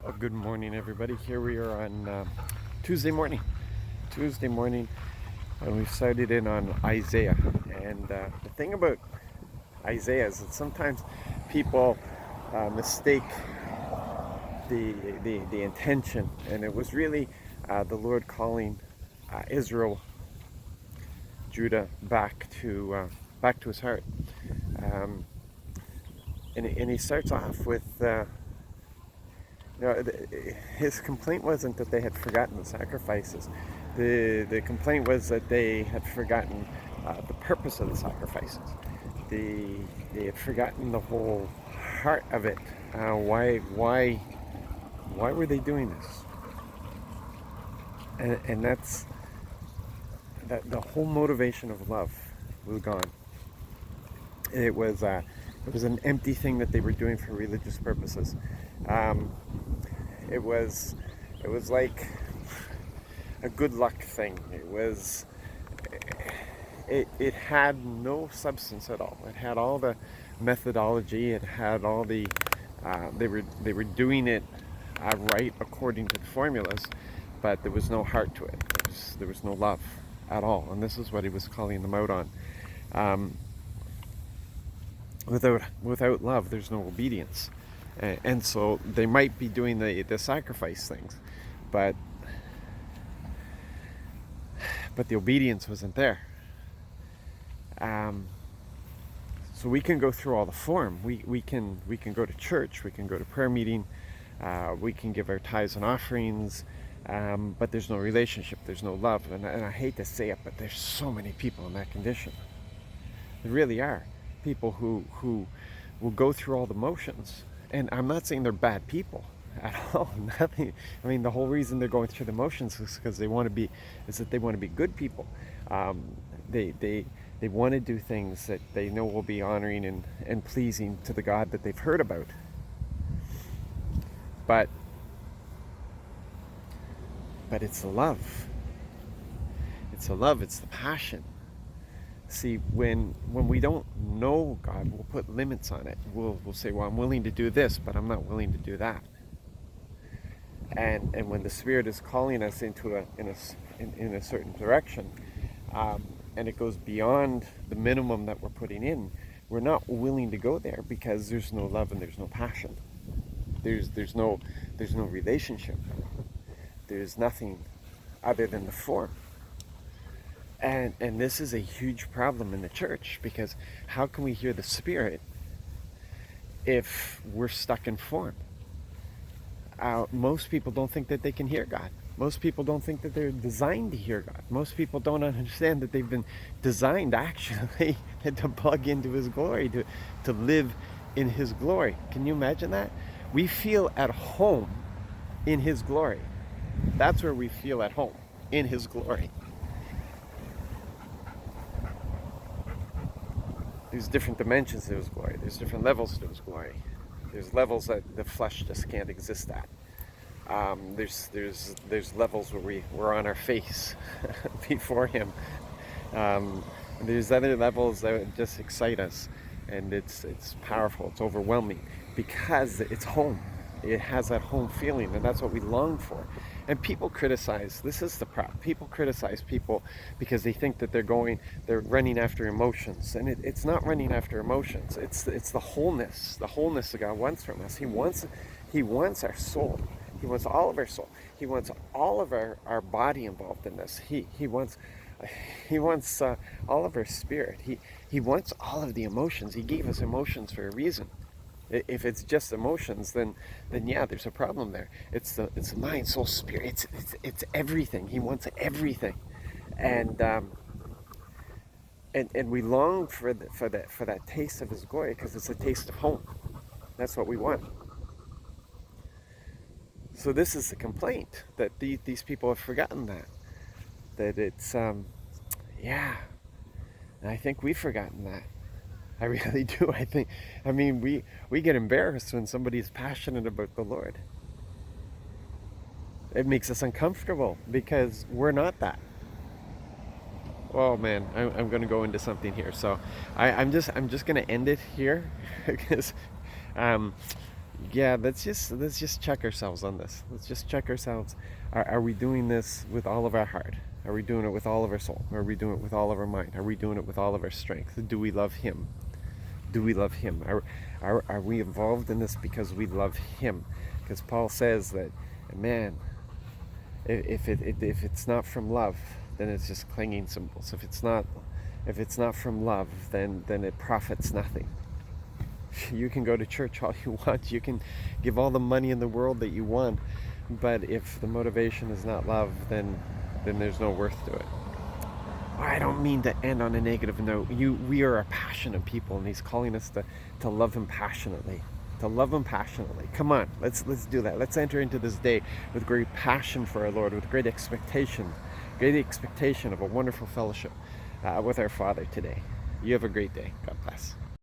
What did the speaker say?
Well, good morning, everybody. Here we are on Tuesday morning. And we've started in on Isaiah. And the thing about Isaiah is that sometimes people mistake the intention, and it was really the Lord calling Israel, Judah, back to His heart. Um, and He starts off with. His complaint wasn't that they had forgotten the sacrifices. The complaint was that they had forgotten the purpose of the sacrifices. They had forgotten the whole heart of it. Why were they doing this? And that's that the whole motivation of love was gone. It was an empty thing that they were doing for religious purposes. Um, it was like a good luck thing. It had no substance at all. It had all the methodology. It had all the they were doing it right according to the formulas, but there was no heart to it. There was no love at all, and this is what he was calling them out on. Um, without love, there's no obedience, and so they might be doing the sacrifice things, but the obedience wasn't there. So we can go through all the form. We can go to church. We can go to prayer meeting. We can give our tithes and offerings, but there's no relationship. There's no love. And I hate to say it, but there's so many people in that condition. There really are people who will go through all the motions. And I'm not saying they're bad people at all. Nothing. I mean, the whole reason they're going through the motions is because they want to be good people. They want to do things that they know will be honoring and pleasing to the God that they've heard about. But it's the love. It's the love. It's the passion. See, when we don't know God, we'll put limits on it. We'll say, well, I'm willing to do this, but I'm not willing to do that. And when the Spirit is calling us into in a certain direction, and it goes beyond the minimum that we're putting in, we're not willing to go there because there's no love and there's no passion. There's no relationship. There's nothing other than the form. And this is a huge problem in the church, because how can we hear the Spirit if we're stuck in form? Most people don't think that they can hear God. Most people don't think that they're designed to hear God. Most people don't understand that they've been designed actually to plug into His glory, to live in His glory. Can you imagine that? We feel at home in His glory. That's where we feel at home, in His glory. There's different dimensions to His glory. There's different levels to His glory. There's levels that the flesh just can't exist at. There's levels where we're on our face before Him. There's other levels that just excite us, and it's powerful. It's overwhelming because it's home. It has that home feeling, and that's what we long for. And people criticize. This is the problem. People criticize people because they think that they're running after emotions, and it's not running after emotions. It's the wholeness that God wants from us. He wants our soul. He wants all of our soul. He wants all of our body involved in this. He wants all of our spirit. He wants all of the emotions. He gave us emotions for a reason. If it's just emotions, then yeah, there's a problem there. It's the mind, soul, spirit. It's everything. He wants everything, and we long for that taste of His glory, because it's a taste of home. That's what we want. So this is the complaint, that these people have forgotten that it's yeah. And I think we've forgotten that. I really do. I mean, we get embarrassed when somebody's passionate about the Lord. It makes us uncomfortable because we're not that. Oh man, I'm going to go into something here. So I'm just going to end it here because yeah, let's just check ourselves on this. Let's just check ourselves. Are we doing this with all of our heart? Are we doing it with all of our soul? Are we doing it with all of our mind? Are we doing it with all of our strength? Do we love Him? Do we love Him? Are we involved in this because we love Him? Because Paul says that, man, if it's not from love, then it's just clanging cymbals. If it's not from love, then it profits nothing. You can go to church all you want. You can give all the money in the world that you want, but if the motivation is not love, then there's no worth to it. I don't mean to end on a negative note. We are a passionate people, and He's calling us to love Him passionately. To love Him passionately. Come on, let's do that. Let's enter into this day with great passion for our Lord, with great expectation of a wonderful fellowship with our Father today. You have a great day. God bless.